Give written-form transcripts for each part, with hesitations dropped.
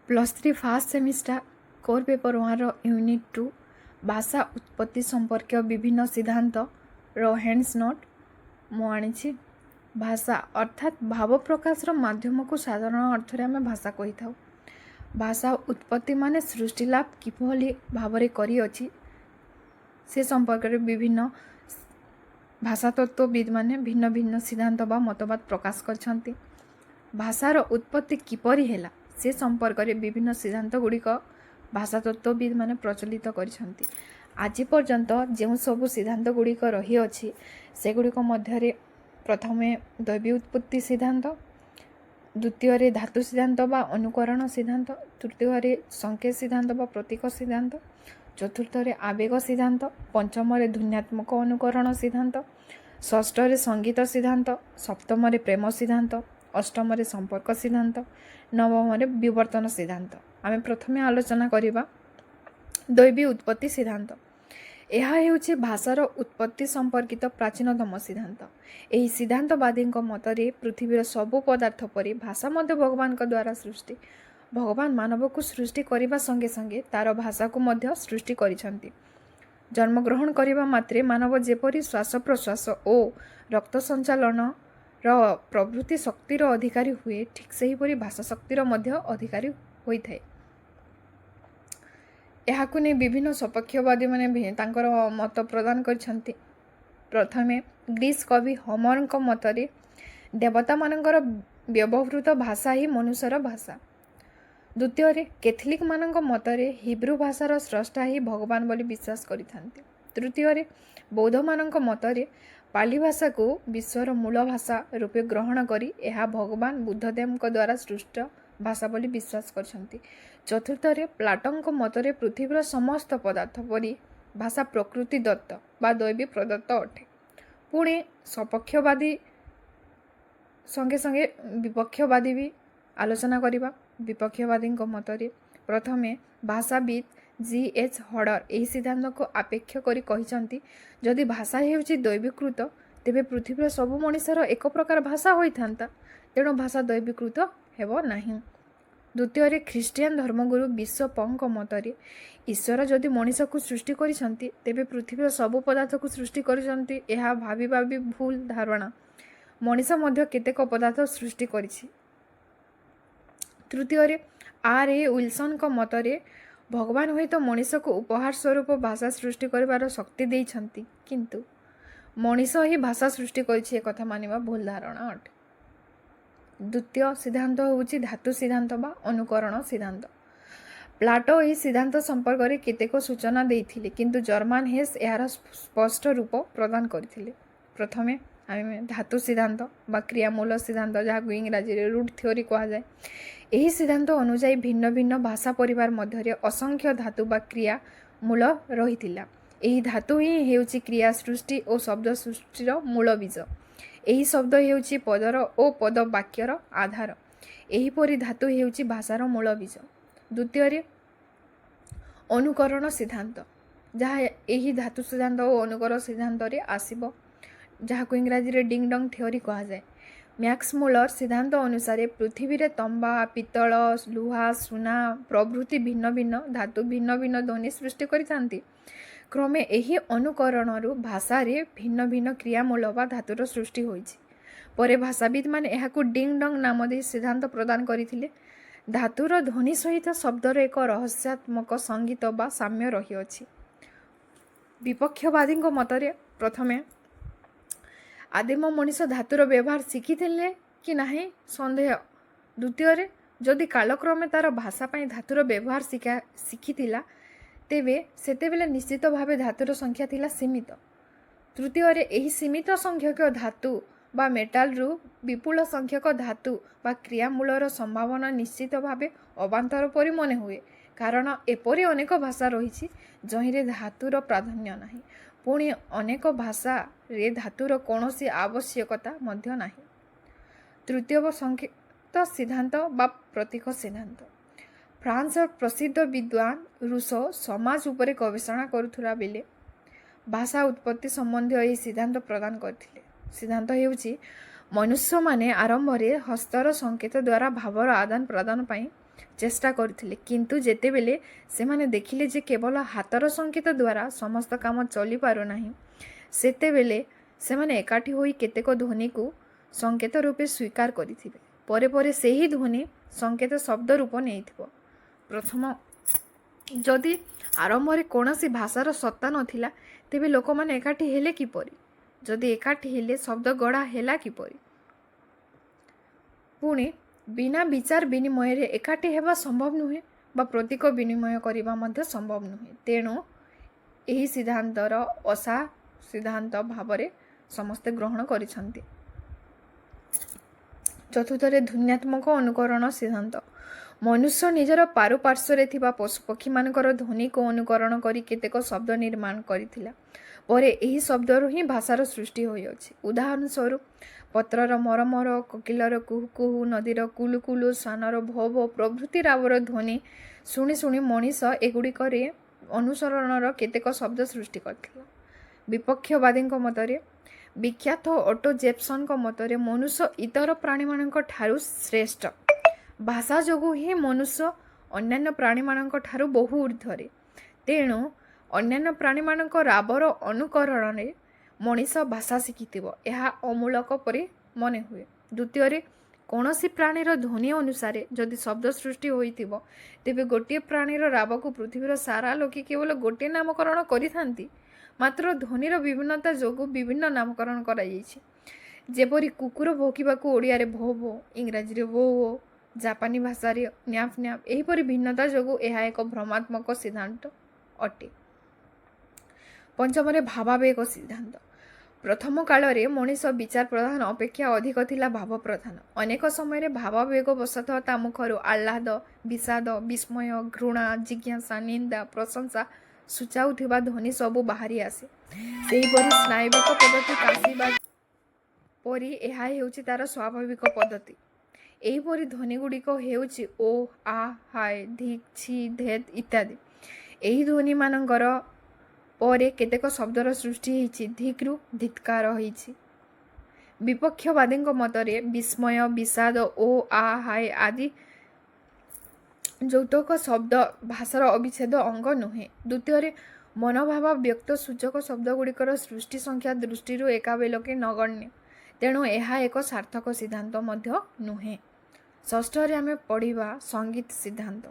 +3 fast semester core paper 1 unit 2 भाषा उत्पत्ति संपर्क विभिन्न सिद्धांत हैंड्स नोट मुझे भाषा अर्थात भाव प्रकाशर माध्यम को साधारण अर्थ आम भाषा कही था। भाषा उत्पत्ति माने सृष्टि लाभ किभली भाव करी से संपर्क में विभिन्न भाषा तत्वविद माने भिन्न भिन्न सिद्धांत बा मतवाद प्रकाश कर भाषार उत्पत्ति किपरि हैला से संपर्क में विभिन्न सिद्धांत गुड़िक भाषा तत्वविद माने प्रचलित करिसंती। आज पर्यंत जो सबू सिद्धांत गुड़िक रही अछि सेगुड़िक मध्य प्रथमे दैवी उत्पत्ति सिद्धांत, द्वितीय धातु सिद्धांत बा अनुकरण सिद्धांत, तृतीय संकेत सिद्धांत बा प्रतीक सिद्धांत, चतुर्थ आवेग सिद्धांत, पंचम ध्वन्यात्मक अनुकरण सिद्धांत, षष्ठ संगीत सिद्धांत, सप्तम प्रेम सिद्धांत, अष्टम संपर्क सिद्धांत, नवम विवर्तन सिद्धांत। आम प्रथमे आलोचना करिबा दैवी उत्पत्ति सिद्धांत। यह हेउछि भाषार उत्पत्ति संपर्कित प्राचीनतम सिद्धांत। एही सिद्धांतवादी मतरे पृथ्वीर सबु पदार्थ परि भाषा मध्य भगवान द्वारा सृष्टि। भगवान मानव को सृष्टि करने संगे संगे तार भाषा को मध्य सृष्टि करिसंती। जन्मग्रहण करने मात्रे मानव जेपरि श्वास प्रश्वास और रक्त संचालन प्रभृति शक्तिर अधिकारी हुए ठीक सेहीपरि भाषा शक्तिर मध्य अधिकारी होता है। यहाकु ने विभिन्न सपक्षवादी माने तांकर मत प्रदान करछंती। प्रथमे ग्रीस कवि होमर मतरे देवता मानकर व्यवहृत भाषा ही मनुष्यर भाषा। द्वितीय कैथलिक मानक मतरे हिब्रू भाषार स्रष्टा ही भगवान बोली विश्वास करिथांती। तृतीय बौद्ध मानक मतरे पाली भाषा को विश्वर मूल भाषा रूपे ग्रहण करी यह भगवान बुद्धदेव द्वारा सृष्ट भाषा बोली विश्वास करछंती। चतुर्थ प्लाटों मतरे पृथ्वीर समस्त पदार्थ परि भाषा प्रकृति दत्त बा दैवी प्रदत्त अटे। पुणे सपक्षवादी संगे संगे विपक्षवादी भी आलोचना करिबा। विपक्षवादी मतरे प्रथमे भाषाविद G.H. हडर यही सिद्धांत को आपेक्ष करी कहिसंती जदि भाषा हेउछि दैवीकृत तेबे पृथ्वीर सबु मनुष्यर एक प्रकार भाषा होइथांता, तेणु भाषा दैवीकृत हेबो नाही। द्वितीय ख्रीष्टियान धर्मगुरु विश्व पंक मतरे ईश्वर जदि मनीष को सृष्टि करिसंती तेबे पृथ्वीर सबु पदार्थ को सृष्टि करिसंती यह भाविबा भी भूल धारणा। मनीष मध्य केतेक पदार्थ सृष्टि करिछि। तृतीय R.A. विल्सन मतरे भगवान हुए तो मनीष को उपहार स्वरूप भाषा सृष्टि करिवार शक्ति देइछंती, किंतु मनीष ही भाषा सृष्टि करिछि एकथा मानिबा भूल धारणा अटे। द्वितीय सिद्धांत होउछि धातु सिद्धांत बा अनुकरण सिद्धांत। प्लाटो यही सिद्धांत संपर्क में केतेक सूचना देइथिले, किंतु जर्मान हेस यार स्पष्ट रूप प्रदान करथिले। प्रथमे आम धातु सिद्धांत बा क्रियामूल सिद्धांत जहाँ इंग्राजी रूट थ्योरी कहा जाए। यही सिद्धांत अनुसार भिन्न भिन्न भाषा परिवार मध्य असंख्य धातु बा क्रिया मूल रही। यही धातु ही हेउछि क्रिया सृष्टि और शब्द सृष्टिर मूल बीज। यही शब्द हेउछि पदर और पद वाक्यर आधार। एहीपरि धातु हेउछि भाषार मूल बीज। द्वितीय अनुकरण सिद्धांत जहाँ यही धातु सिद्धांत और अनुकरण सिद्धांत आसीबो, जहाँ को इंग्राजी डिंग डंग थ्योरी कहा जाए। मैक्स मुलर सिद्धांत अनुसार पृथ्वी रे तंबा पितल लुहा सुना प्रभृति भिन्न भिन्न धातु भिन्न भिन्न ध्वनि सृष्टि करिथांती। क्रमे यही अनुकरण भाषा रे भिन्न भिन्न क्रियामूल बा धातुर सृष्टि होइछि। परे भाषाविद माने एहाकु डिंग डंग नाम दे सिद्धांत प्रदान करिथिले। धातुर ध्वनि सहित शब्दर एक रहस्यात्मक संगीत बा साम्य रही अछि। विपक्षवादी मतरे प्रथमे आदिम मनीष धातुर व्यवहार शिखिथिले कि नाही संदेह। द्वितीय जदि कालक्रमे तार भाषा पाई धातुर व्यवहार शिखिथिला तेबे सेतेबेले निश्चित भावे धातुर संख्या थिला सीमित। तृतीय एही सीमित संख्यक धातु बा मेटाल रु विपुल संख्यक धातु बा क्रियामूलर संभावना निश्चित भावे अबांतर परि मने हुए, कारण एपरि अनेक भाषा रही जहिरे धातुर प्राधान्य नाही। पुणी अनेक भाषा रे धातुर कौनसी आवश्यकता मध्य नाही। तृतीय संकेत सिद्धांत बा प्रतीक सिद्धांत। फ्रांस प्रसिद्ध विद्वान रूसो समाज उपरे गवेषणा करुथुरा बेले भाषा उत्पत्ति संबंधी यही सिद्धांत प्रदान करथिले। सिद्धांत हेउछि मनुष्य माने आरंभ रे हस्तर संकेत द्वारा भावर आदान प्रदान पाई ଚେଷ୍ଟା କରିଥିଲେ, କିନ୍ତୁ ଯେତେବେଳେ ସେମାନେ ଦେଖିଲେ ଯେ କେବଳ ହାତର ସଙ୍କେତ ଦ୍ୱାରା ସମସ୍ତ କାମ ଚଳିପାରୁନାହିଁ, ସେତେବେଳେ ସେମାନେ ଏକାଠି ହୋଇ କେତେକ ଧ୍ୱନିକୁ ସଙ୍କେତ ରୂପେ ସ୍ୱୀକାର କରିଥିବେ। ପରେ ପରେ ସେହି ଧ୍ୱନି ସଙ୍କେତ ଶବ୍ଦ ରୂପ ନେଇଥିବ। ପ୍ରଥମ, ଯଦି ଆରମ୍ଭରେ କୌଣସି ଭାଷାର ସତ୍ତା ନଥିଲା, ତେବେ ଲୋକମାନେ ଏକାଠି ହେଲେ କିପରି? ଯଦି ଏକାଠି ହେଲେ ଶବ୍ଦ ଗଢ଼ା ହେଲା କିପରି? ପୁଣି ବିନା ବିଚାର ବିନିମୟରେ ଏକାଠି ହେବା ସମ୍ଭବ ନୁହେଁ ବା ପ୍ରତୀକ ବିନିମୟ କରିବା ମଧ୍ୟ ସମ୍ଭବ ନୁହେଁ। ତେଣୁ ଏହି ସିଦ୍ଧାନ୍ତର ଅସା ସିଦ୍ଧାନ୍ତ ଭାବରେ ସମସ୍ତେ ଗ୍ରହଣ କରିଛନ୍ତି। ଚତୁର୍ଥରେ ଧ୍ୱନ୍ୟାତ୍ମକ ଅନୁକରଣ ସିଦ୍ଧାନ୍ତ। ମନୁଷ୍ୟ ନିଜର ପାରିପାର୍ଶ୍ୱରେ ଥିବା ପଶୁପକ୍ଷୀମାନଙ୍କର ଧ୍ୱନିକୁ ଅନୁକରଣ କରି କେତେକ ଶବ୍ଦ ନିର୍ମାଣ କରିଥିଲା। ପରେ ଏହି ଶବ୍ଦରୁ ହିଁ ଭାଷାର ସୃଷ୍ଟି ହୋଇଅଛି। ଉଦାହରଣ ସ୍ୱରୂପ ପତ୍ରର ମରମର, କୋକିଲର କୁହୁ କୁହୁ, ନଦୀର କୁଲୁ କୁଲୁ, ଶ୍ୱାନର ଭୋ ଭୋ ପ୍ରଭୃତି ରାବର ଧ୍ୱନି ଶୁଣି ଶୁଣି ମଣିଷ ଏଗୁଡ଼ିକରେ ଅନୁସରଣର କେତେକ ଶବ୍ଦ ସୃଷ୍ଟି କରିଥିଲା। ବିପକ୍ଷବାଦୀଙ୍କ ମତରେ, ବିଖ୍ୟାତ ଅଟୋ ଜେଫସନଙ୍କ ମତରେ ମନୁଷ୍ୟ ଇତର ପ୍ରାଣୀମାନଙ୍କ ଠାରୁ ଶ୍ରେଷ୍ଠ। ଭାଷା ଯୋଗୁଁ ହିଁ ମନୁଷ୍ୟ ଅନ୍ୟାନ୍ୟ ପ୍ରାଣୀମାନଙ୍କ ଠାରୁ ବହୁ ଊର୍ଦ୍ଧ୍ୱରେ। ତେଣୁ ଅନ୍ୟାନ୍ୟ ପ୍ରାଣୀମାନଙ୍କ ରାବର ଅନୁକରଣରେ ମଣିଷ ଭାଷା ଶିଖିଥିବ, ଏହା ଅମୂଳକ ପରି ମନେ ହୁଏ। ଦ୍ୱିତୀୟରେ, କୌଣସି ପ୍ରାଣୀର ଧ୍ୱନି ଅନୁସାରେ ଯଦି ଶବ୍ଦ ସୃଷ୍ଟି ହୋଇଥିବ, ତେବେ ଗୋଟିଏ ପ୍ରାଣୀର ରାବକୁ ପୃଥିବୀର ସାରା ଲୋକେ କେବଳ ଗୋଟିଏ ନାମକରଣ କରିଥାନ୍ତି। ମାତ୍ର ଧ୍ୱନିର ବିଭିନ୍ନତା ଯୋଗୁଁ ବିଭିନ୍ନ ନାମକରଣ କରାଯାଇଛି। ଯେପରି କୁକୁର ଭୋକିବାକୁ ଓଡ଼ିଆରେ ଭୋ ଭୋ, ଇଂରାଜୀରେ ଭୋ ଭୋ, ଜାପାନୀ ଭାଷାରେ ନ୍ୟାପ୍ ନ୍ୟାପ୍। ଏହିପରି ଭିନ୍ନତା ଯୋଗୁଁ ଏହା ଏକ ଭ୍ରମାତ୍ମକ ସିଦ୍ଧାନ୍ତ ଅଟେ। ପଞ୍ଚମରେ ଭାବାବେଗ ସିଦ୍ଧାନ୍ତ। ପ୍ରଥମ କାଳରେ ମଣିଷ ବିଚାର ପ୍ରଧାନ ଅପେକ୍ଷା ଅଧିକ ଥିଲା ଭାବ ପ୍ରଧାନ। ଅନେକ ସମୟରେ ଭାବାବେଗ ବଶତଃ ତା ମୁଖରୁ ଆହ୍ଲାଦ, ବିଷାଦ, ବିସ୍ମୟ, ଘୃଣା, ଜିଜ୍ଞାସା, ନିନ୍ଦା, ପ୍ରଶଂସା ସୂଚାଉଥିବା ଧ୍ୱନି ସବୁ ବାହାରି ଆସେ। ସେହିପରି ସ୍ନାୟୁବିକ ପଦ୍ଧତି କାଶିବା ପରି ଏହା ହେଉଛି ତାର ସ୍ୱାଭାବିକ ପଦ୍ଧତି। ଏହିପରି ଧ୍ୱନିଗୁଡ଼ିକ ହେଉଛି ଓ, ଆ, ହାୟ, ଧିକ୍, ଛି, ଧେତ୍ ଇତ୍ୟାଦି। ଏହି ଧ୍ୱନିମାନଙ୍କର ପରେ କେତେକ ଶବ୍ଦର ସୃଷ୍ଟି ହୋଇଛି। ଧିକ୍ରୁ ଧିକ୍କାର ହୋଇଛି। ବିପକ୍ଷବାଦୀଙ୍କ ମତରେ ବିସ୍ମୟ, ବିଷାଦ, ଓ, ଆ, ହାୟ ଆଦି ଯୌତୁକ ଶବ୍ଦ ଭାଷାର ଅବିଚ୍ଛେଦ ଅଙ୍ଗ ନୁହେଁ। ଦ୍ୱିତୀୟରେ, ମନୋଭାବ ବ୍ୟକ୍ତ ସୂଚକ ଶବ୍ଦଗୁଡ଼ିକର ସୃଷ୍ଟି ସଂଖ୍ୟା ଦୃଷ୍ଟିରୁ ଏକାବେଳକେ ନଗଣ୍ୟ। ତେଣୁ ଏହା ଏକ ସାର୍ଥକ ସିଦ୍ଧାନ୍ତ ମଧ୍ୟ ନୁହେଁ। ଷଷ୍ଠରେ ଆମେ ପଢ଼ିବା ସଙ୍ଗୀତ ସିଦ୍ଧାନ୍ତ।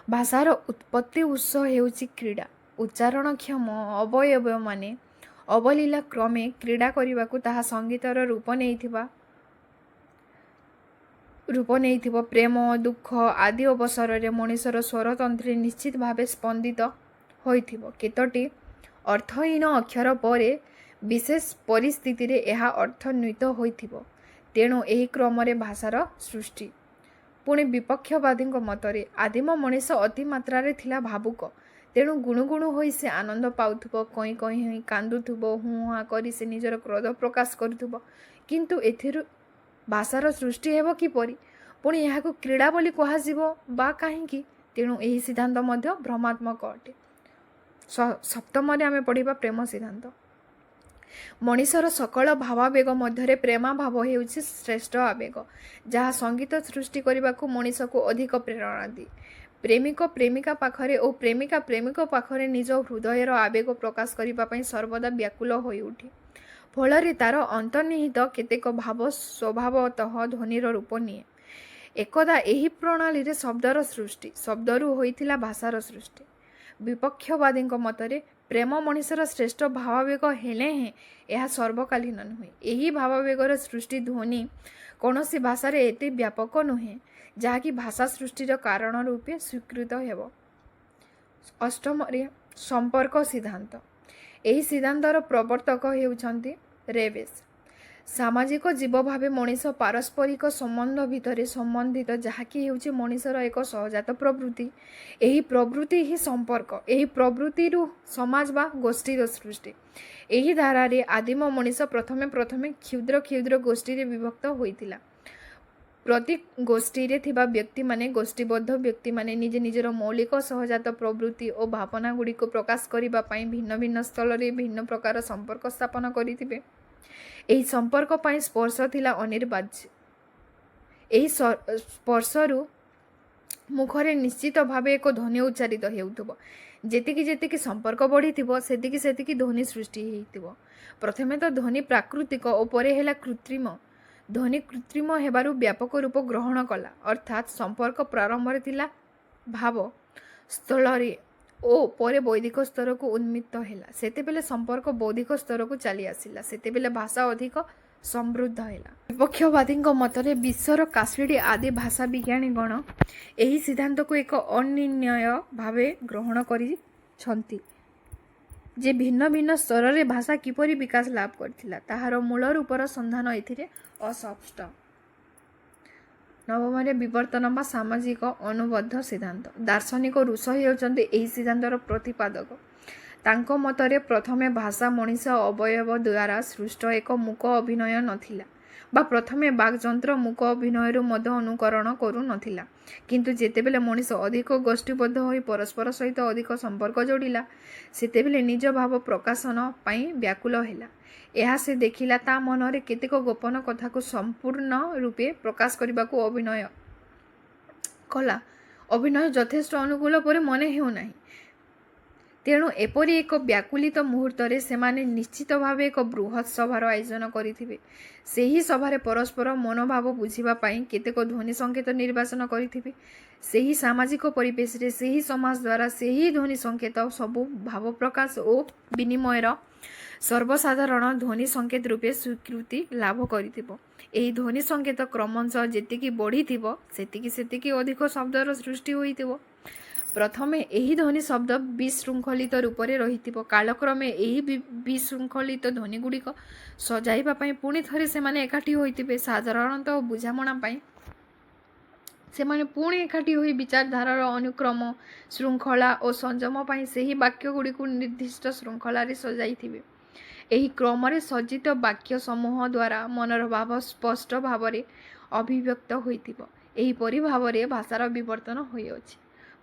ଭାଷାର ଉତ୍ପତ୍ତି ଉତ୍ସ ହେଉଛି କ୍ରୀଡ଼ା। ଉଚ୍ଚାରଣକ୍ଷମ ଅବୟବମାନେ ଅବଲୀଳା କ୍ରମେ କ୍ରୀଡ଼ା କରିବାକୁ ତାହା ସଙ୍ଗୀତର ରୂପ ନେଇଥିବ। ପ୍ରେମ, ଦୁଃଖ ଆଦି ଅବସରରେ ମଣିଷର ସ୍ୱରତନ୍ତ୍ରୀ ନିଶ୍ଚିତ ଭାବେ ସ୍ପନ୍ଦିତ ହୋଇଥିବ। କେତୋଟି ଅର୍ଥହୀନ ଅକ୍ଷର ପରେ ବିଶେଷ ପରିସ୍ଥିତିରେ ଏହା ଅର୍ଥାନ୍ୱିତ ହୋଇଥିବ। ତେଣୁ ଏହି କ୍ରମରେ ଭାଷାର ସୃଷ୍ଟି। ପୁଣି ବିପକ୍ଷବାଦୀଙ୍କ ମତରେ ଆଦିମ ମଣିଷ ଅତି ମାତ୍ରାରେ ଥିଲା ଭାବୁକ। ତେଣୁ ଗୁଣୁ ଗୁଣୁ ହୋଇ ସେ ଆନନ୍ଦ ପାଉଥିବ, କଇଁ କଇଁ ହୋଇ କାନ୍ଦୁଥିବ, ହୁଁ ହାଁ କରି ସେ ନିଜର କ୍ରୋଧ ପ୍ରକାଶ କରୁଥିବ। କିନ୍ତୁ ଏଥିରୁ ଭାଷାର ସୃଷ୍ଟି ହେବ କିପରି? ପୁଣି ଏହାକୁ କ୍ରୀଡ଼ା ବୋଲି କୁହାଯିବ ବା କାହିଁକି? ତେଣୁ ଏହି ସିଦ୍ଧାନ୍ତ ମଧ୍ୟ ଭ୍ରମାତ୍ମକ ଅଟେ। ସପ୍ତମରେ ଆମେ ପଢ଼ିବା ପ୍ରେମ ସିଦ୍ଧାନ୍ତ। ମଣିଷର ସକଳ ଭାବାବେଗ ମଧ୍ୟରେ ପ୍ରେମାଭାବ ହେଉଛି ଶ୍ରେଷ୍ଠ ଆବେଗ, ଯାହା ସଙ୍ଗୀତ ସୃଷ୍ଟି କରିବାକୁ ମଣିଷକୁ ଅଧିକ ପ୍ରେରଣା ଦିଏ। ପ୍ରେମିକ ପ୍ରେମିକା ପାଖରେ ଓ ପ୍ରେମିକା ପ୍ରେମିକ ପାଖରେ ନିଜ ହୃଦୟର ଆବେଗ ପ୍ରକାଶ କରିବା ପାଇଁ ସର୍ବଦା ବ୍ୟାକୁଳ ହୋଇଉଠେ। ଫଳରେ ତାର ଅନ୍ତର୍ନିହିତ କେତେକ ଭାବ ସ୍ୱଭାବତଃ ଧ୍ୱନିର ରୂପ ନିଏ। ଏକଦା ଏହି ପ୍ରଣାଳୀରେ ଶବ୍ଦର ସୃଷ୍ଟି, ଶବ୍ଦରୁ ହୋଇଥିଲା ଭାଷାର ସୃଷ୍ଟି। ବିପକ୍ଷବାଦୀଙ୍କ ମତରେ ପ୍ରେମ ମଣିଷର ଶ୍ରେଷ୍ଠ ଭାବାବେଗ ହେଲେ ହେଁ ଏହା ସର୍ବକାଳୀନ ନୁହେଁ। ଏହି ଭାବାବେଗର ସୃଷ୍ଟି ଧ୍ୱନି କୌଣସି ଭାଷାରେ ଏତେ ବ୍ୟାପକ ନୁହେଁ, ଯାହାକି ଭାଷା ସୃଷ୍ଟିର କାରଣ ରୂପେ ସ୍ୱୀକୃତ ହେବ। ଅଷ୍ଟମରେ ସମ୍ପର୍କ ସିଦ୍ଧାନ୍ତ। ଏହି ସିଦ୍ଧାନ୍ତର ପ୍ରବର୍ତ୍ତକ ହେଉଛନ୍ତି ରେବେସ୍। ସାମାଜିକ ଜୀବ ଭାବେ ମଣିଷ ପାରସ୍ପରିକ ସମ୍ବନ୍ଧ ଭିତରେ ସମ୍ବନ୍ଧିତ, ଯାହାକି ହେଉଛି ମଣିଷର ଏକ ସହଜାତ ପ୍ରବୃତ୍ତି। ଏହି ପ୍ରବୃତ୍ତି ହିଁ ସମ୍ପର୍କ। ଏହି ପ୍ରବୃତ୍ତିରୁ ସମାଜ ବା ଗୋଷ୍ଠୀର ସୃଷ୍ଟି। ଏହି ଧାରାରେ ଆଦିମ ମଣିଷ ପ୍ରଥମେ କ୍ଷୁଦ୍ର କ୍ଷୁଦ୍ର ଗୋଷ୍ଠୀରେ ବିଭକ୍ତ ହୋଇଥିଲା। ପ୍ରତି ଗୋଷ୍ଠୀରେ ଥିବା ବ୍ୟକ୍ତିମାନେ, ଗୋଷ୍ଠୀବଦ୍ଧ ବ୍ୟକ୍ତିମାନେ ନିଜ ନିଜର ମୌଳିକ ସହଜାତ ପ୍ରବୃତ୍ତି ଓ ଭାବନାଗୁଡ଼ିକୁ ପ୍ରକାଶ କରିବା ପାଇଁ ଭିନ୍ନ ଭିନ୍ନ ସ୍ଥଳରେ ଭିନ୍ନ ପ୍ରକାର ସମ୍ପର୍କ ସ୍ଥାପନ କରିଥିବେ। ଏହି ସମ୍ପର୍କ ପାଇଁ ସ୍ପର୍ଶ ଥିଲା ଅନିବାର୍ଯ୍ୟ। ଏହି ସ୍ପର୍ଶରୁ ମୁଖରେ ନିଶ୍ଚିତ ଭାବେ ଏକ ଧ୍ୱନି ଉଚ୍ଚାରିତ ହେଉଥିବ। ଯେତିକି ଯେତିକି ସମ୍ପର୍କ ବଢ଼ିଥିବ ସେତିକି ସେତିକି ଧ୍ୱନି ସୃଷ୍ଟି ହେଇଥିବ। ପ୍ରଥମେ ତ ଧ୍ୱନି ପ୍ରାକୃତିକ ଓ ପରେ ହେଲା କୃତ୍ରିମ। ଧ୍ୱନି କୃତ୍ରିମ ହେବାରୁ ବ୍ୟାପକ ରୂପ ଗ୍ରହଣ କଲା, ଅର୍ଥାତ୍ ସମ୍ପର୍କ ପ୍ରାରମ୍ଭରେ ଥିଲା ଭାବ ସ୍ଥଳରେ ଓ ପରେ ବୌଦ୍ଧିକ ସ୍ତରକୁ ଉନ୍ମୀତ ହେଲା। ସେତେବେଳେ ସମ୍ପର୍କ ବୌଦ୍ଧିକ ସ୍ତରକୁ ଚାଲି ଆସିଲା। ସେତେବେଳେ ଭାଷା ଅଧିକ ସମୃଦ୍ଧ ହେଲା। ବିପକ୍ଷବାଦୀଙ୍କ ମତରେ ବିଶ୍ୱର କାଶ୍ମୀରୀ ଆଦି ଭାଷା ବିଜ୍ଞାନୀଗଣ ଏହି ସିଦ୍ଧାନ୍ତକୁ ଏକ ଅନିର୍ଣ୍ଣୟ ଭାବେ ଗ୍ରହଣ କରିଛନ୍ତି ଯେ ଭିନ୍ନ ଭିନ୍ନ ସ୍ତରରେ ଭାଷା କିପରି ବିକାଶ ଲାଭ କରିଥିଲା ତାହାର ମୂଳ ରୂପର ସନ୍ଧାନ ଏଥିରେ ଅସ୍ପଷ୍ଟ। ନବମରେ ବିବର୍ତ୍ତନ ବା ସାମାଜିକ ଅନୁବଦ୍ଧ ସିଦ୍ଧାନ୍ତ। ଦାର୍ଶନିକ ରୁଷ ହେଉଛନ୍ତି ଏହି ସିଦ୍ଧାନ୍ତର ପ୍ରତିପାଦକ। ତାଙ୍କ ମତରେ ପ୍ରଥମେ ଭାଷା ମଣିଷ ଅବୟବ ଦ୍ୱାରା ସୃଷ୍ଟ ଏକ ମୂକ ଅଭିନୟ ନଥିଲା ବା ପ୍ରଥମେ ବାକ୍ଯନ୍ତ୍ର ମୂକ ଅଭିନୟରୁ ମଧ୍ୟ ଅନୁକରଣ କରୁନଥିଲା। କିନ୍ତୁ ଯେତେବେଳେ ମଣିଷ ଅଧିକ ଗୋଷ୍ଠୀବଦ୍ଧ ହୋଇ ପରସ୍ପର ସହିତ ଅଧିକ ସମ୍ପର୍କ ଯୋଡ଼ିଲା ସେତେବେଳେ ନିଜ ଭାବ ପ୍ରକାଶନ ପାଇଁ ବ୍ୟାକୁଳ ହେଲା। ଏହା ସେ ଦେଖିଲା ତା ମନରେ କେତେକ ଗୋପନ କଥାକୁ ସମ୍ପୂର୍ଣ୍ଣ ରୂପେ ପ୍ରକାଶ କରିବାକୁ ଅଭିନୟ କଲା। ଅଭିନୟ ଯଥେଷ୍ଟ ଅନୁକୂଳ ପରି ମନେ ହେଉନାହିଁ। ତେଣୁ ଏପରି ଏକ ବ୍ୟାକୁଳିତ ମୁହୂର୍ତ୍ତରେ ସେମାନେ ନିଶ୍ଚିତ ଭାବେ ଏକ ବୃହତ୍ ସଭାର ଆୟୋଜନ କରିଥିବେ। ସେହି ସଭାରେ ପରସ୍ପର ମନୋଭାବ ବୁଝିବା ପାଇଁ କେତେକ ଧ୍ୱନି ସଂକେତ ନିର୍ବାଚନ କରିଥିବେ। ସେହି ସାମାଜିକ ପରିବେଶରେ ସେହି ସମାଜ ଦ୍ୱାରା ସେହି ଧ୍ୱନି ସଂକେତ ସବୁ ଭାବ ପ୍ରକାଶ ଓ ବିନିମୟର ସର୍ବସାଧାରଣ ଧ୍ୱନି ସଂକେତ ରୂପେ ସ୍ୱୀକୃତି ଲାଭ କରିଥିବ। ଏହି ଧ୍ୱନି ସଂକେତ କ୍ରମଶଃ ଯେତିକି ବଢ଼ିଥିବ ସେତିକି ସେତିକି ଅଧିକ ଶବ୍ଦର ସୃଷ୍ଟି ହୋଇଥିବ। ପ୍ରଥମେ ଏହି ଧ୍ୱନି ଶବ୍ଦ ବିଶୃଙ୍ଖଳିତ ରୂପରେ ରହିଥିବ। କାଳକ୍ରମେ ଏହି ବିଶୃଙ୍ଖଳିତ ଧ୍ୱନିଗୁଡ଼ିକ ସଜାଇବା ପାଇଁ ପୁଣି ଥରେ ସେମାନେ ଏକାଠି ହୋଇଥିବେ। ସାଧାରଣତଃ ବୁଝାମଣା ପାଇଁ ସେମାନେ ପୁଣି ଏକାଠି ହୋଇ ବିଚାରଧାରାର ଅନୁକ୍ରମ ଶୃଙ୍ଖଳା ଓ ସଂଯମ ପାଇଁ ସେହି ବାକ୍ୟଗୁଡ଼ିକୁ ନିର୍ଦ୍ଦିଷ୍ଟ ଶୃଙ୍ଖଳାରେ ସଜାଇଥିବେ। ଏହି କ୍ରମରେ ସଜ୍ଜିତ ବାକ୍ୟ ସମୂହ ଦ୍ୱାରା ମନର ଭାବ ସ୍ପଷ୍ଟ ଭାବରେ ଅଭିବ୍ୟକ୍ତ ହୋଇଥିବ। ଏହିପରି ଭାବରେ ଭାଷାର ବିବର୍ତ୍ତନ ହୋଇଅଛି।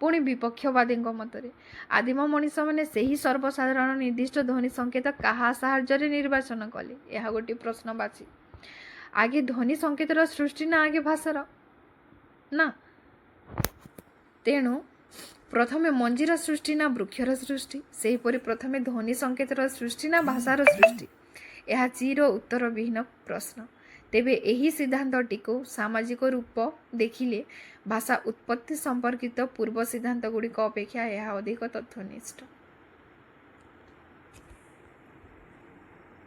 ପୁଣି ବିପକ୍ଷବାଦୀଙ୍କ ମତରେ ଆଦିମ ମଣିଷମାନେ ସେହି ସର୍ବସାଧାରଣ ନିର୍ଦ୍ଦିଷ୍ଟ ଧ୍ୱନି ସଂକେତ କାହା ସାହାଯ୍ୟରେ ନିର୍ବାଚନ କଲେ? ଏହା ଗୋଟିଏ ପ୍ରଶ୍ନବାଚୀ। ଆଗେ ଧ୍ୱନି ସଂକେତର ସୃଷ୍ଟି ନା ଆଗେ ଭାଷାର? ନା। ତେଣୁ ପ୍ରଥମେ ମଞ୍ଜିର ସୃଷ୍ଟି ନା ବୃକ୍ଷର ସୃଷ୍ଟି? ସେହିପରି ପ୍ରଥମେ ଧ୍ୱନି ସଂକେତର ସୃଷ୍ଟି ନା ଭାଷାର ସୃଷ୍ଟି? ଏହା ଚିର ଉତ୍ତରବିହୀନ ପ୍ରଶ୍ନ। ତେବେ ଏହି ସିଦ୍ଧାନ୍ତଟିକୁ ସାମାଜିକ ରୂପ ଦେଖିଲେ ଭାଷା ଉତ୍ପତ୍ତି ସମ୍ପର୍କିତ ପୂର୍ବ ସିଦ୍ଧାନ୍ତଗୁଡ଼ିକ ଅପେକ୍ଷା ଏହା ଅଧିକ ତଥ୍ୟନିଷ୍ଠ।